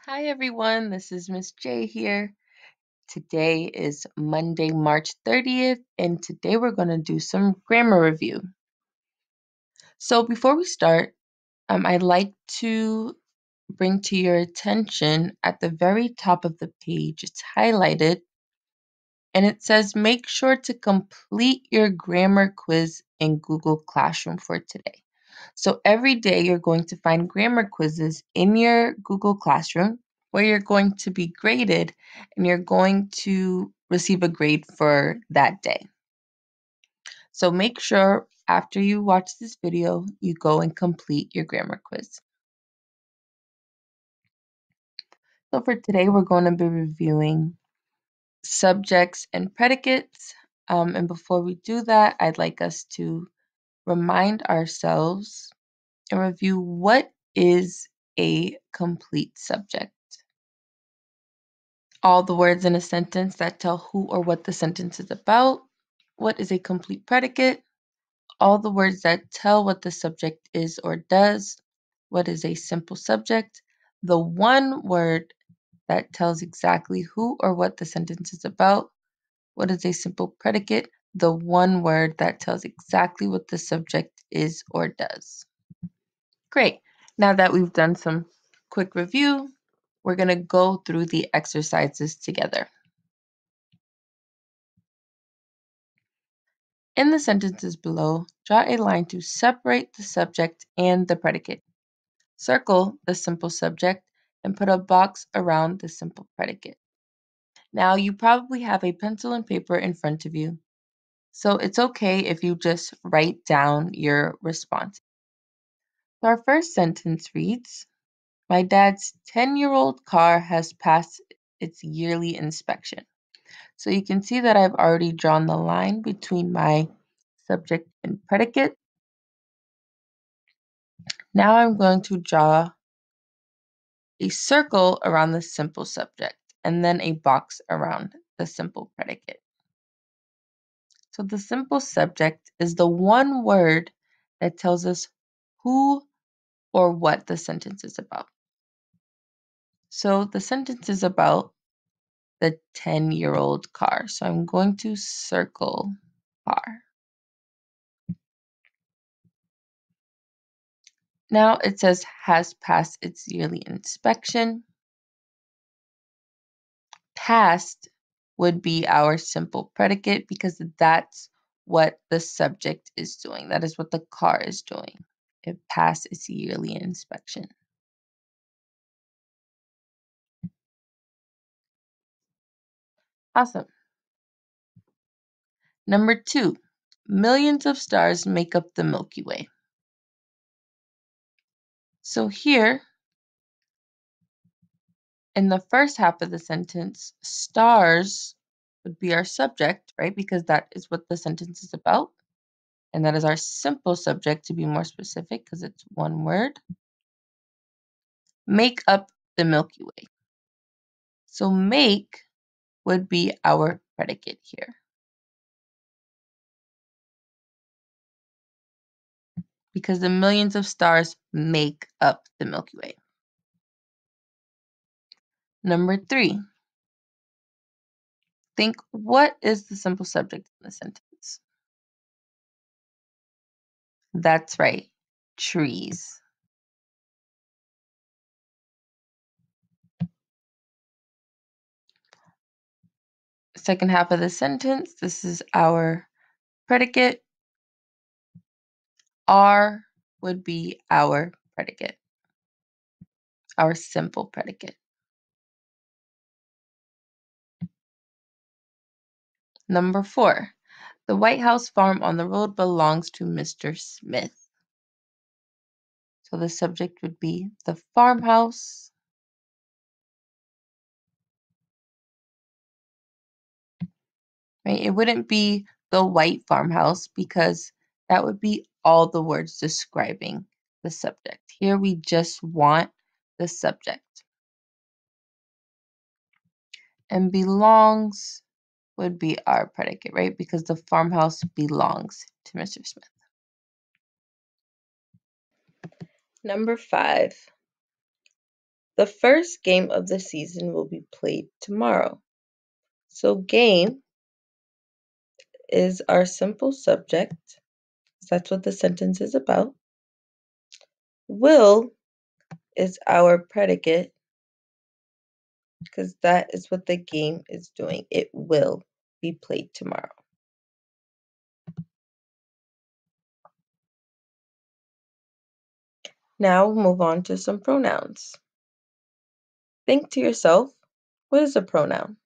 Hi everyone, this is Miss J here. Today is Monday, March 30th, and today we're going to do some grammar review. So before we start, I'd like to bring to your attention at the very top of the page, it's highlighted, and it says make sure to complete your grammar quiz in Google Classroom for today. So every day you're going to find grammar quizzes in your Google Classroom where you're going to be graded and you're going to receive a grade for that day. So make sure after you watch this video, you go and complete your grammar quiz. So for today, we're going to be reviewing subjects and predicates. And before we do that, I'd like us to remind ourselves and review what is a complete subject. All the words in a sentence that tell who or what the sentence is about. What is a complete predicate? All the words that tell what the subject is or does. What is a simple subject? The one word that tells exactly who or what the sentence is about. What is a simple predicate? The one word that tells exactly what the subject is or does. Great. Now that we've done some quick review, we're going to go through the exercises together. In the sentences below, draw a line to separate the subject and the predicate. Circle the simple subject and put a box around the simple predicate. Now, you probably have a pencil and paper in front of you, so it's okay if you just write down your response. So our first sentence reads, my dad's 10-year-old car has passed its yearly inspection. So you can see that I've already drawn the line between my subject and predicate. Now I'm going to draw a circle around the simple subject and then a box around the simple predicate. So the simple subject is the one word that tells us who or what the sentence is about. So the sentence is about the 10-year-old car. So I'm going to circle car. Now it says has passed its yearly inspection. Passed would be our simple predicate because that's what the subject is doing. That is what the car is doing. It passed its yearly inspection. Awesome. Number 2, millions of stars make up the Milky Way. So here, in the first half of the sentence, stars would be our subject, right? Because that is what the sentence is about. And that is our simple subject, to be more specific, because it's one word. Make up the Milky Way. So make would be our predicate here. Because the millions of stars make up the Milky Way. Number 3, think what is the simple subject in the sentence? That's right, trees. Second half of the sentence, this is our predicate. Are would be our predicate, our simple predicate. Number 4, the White House farm on the road belongs to Mr. Smith. So the subject would be the farmhouse. Right? It wouldn't be the white farmhouse because that would be all the words describing the subject. Here we just want the subject. And belongs would be our predicate, right? Because the farmhouse belongs to Mr. Smith. Number 5, The first game of the season will be played tomorrow. So game is our simple subject. That's what the sentence is about. Will is our predicate because that is what the game is doing. It will be played tomorrow. Now we'll move on to some pronouns. Think to yourself, what is a pronoun?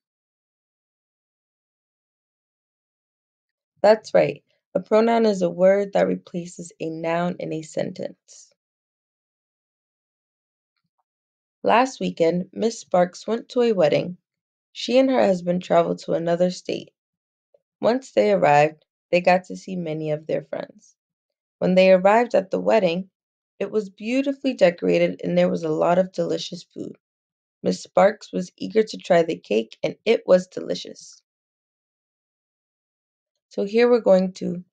That's right. A pronoun is a word that replaces a noun in a sentence. Last weekend, Miss Sparks went to a wedding. She and her husband traveled to another state. Once they arrived, they got to see many of their friends. When they arrived at the wedding, it was beautifully decorated and there was a lot of delicious food. Miss Sparks was eager to try the cake and it was delicious. So here we're going to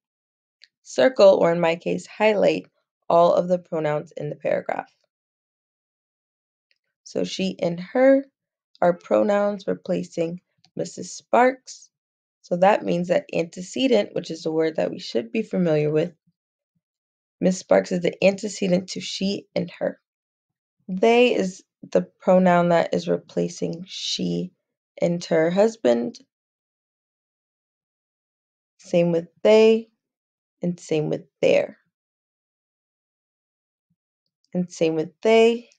circle, or in my case, highlight all of the pronouns in the paragraph. So she and her are pronouns replacing Mrs. Sparks. So that means that antecedent, which is a word that we should be familiar with, Miss Sparks is the antecedent to she and her. They is the pronoun that is replacing she and her husband. Same with they, and same with their. And same with they.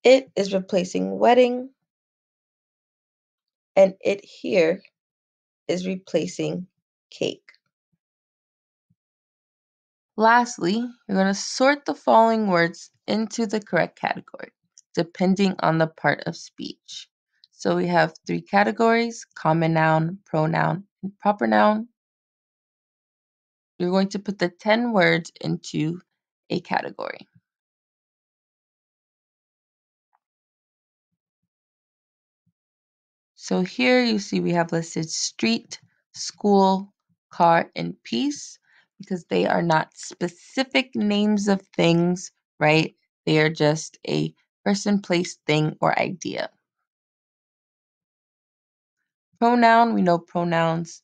It is replacing wedding, and it here is replacing cake. Lastly, you're going to sort the following words into the correct category, depending on the part of speech. So we have 3 categories: common noun, pronoun, and proper noun. You're going to put the 10 words into a category. So here you see we have listed street, school, car, and piece because they are not specific names of things, right? They are just a person, place, thing, or idea. Pronoun, we know pronouns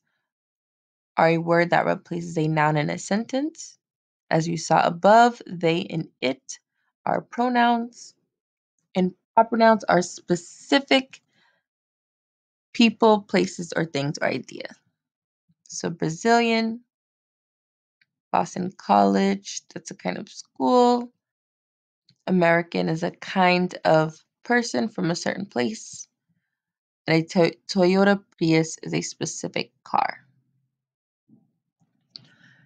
are a word that replaces a noun in a sentence. As you saw above, they and it are pronouns, and proper nouns are specific people, places, or things or ideas. So Brazilian, Boston College, that's a kind of school. American is a kind of person from a certain place. And a Toyota Prius is a specific car.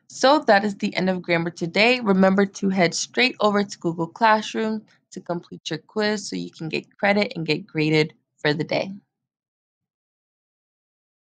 So that is the end of grammar today. Remember to head straight over to Google Classroom to complete your quiz so you can get credit and get graded for the day.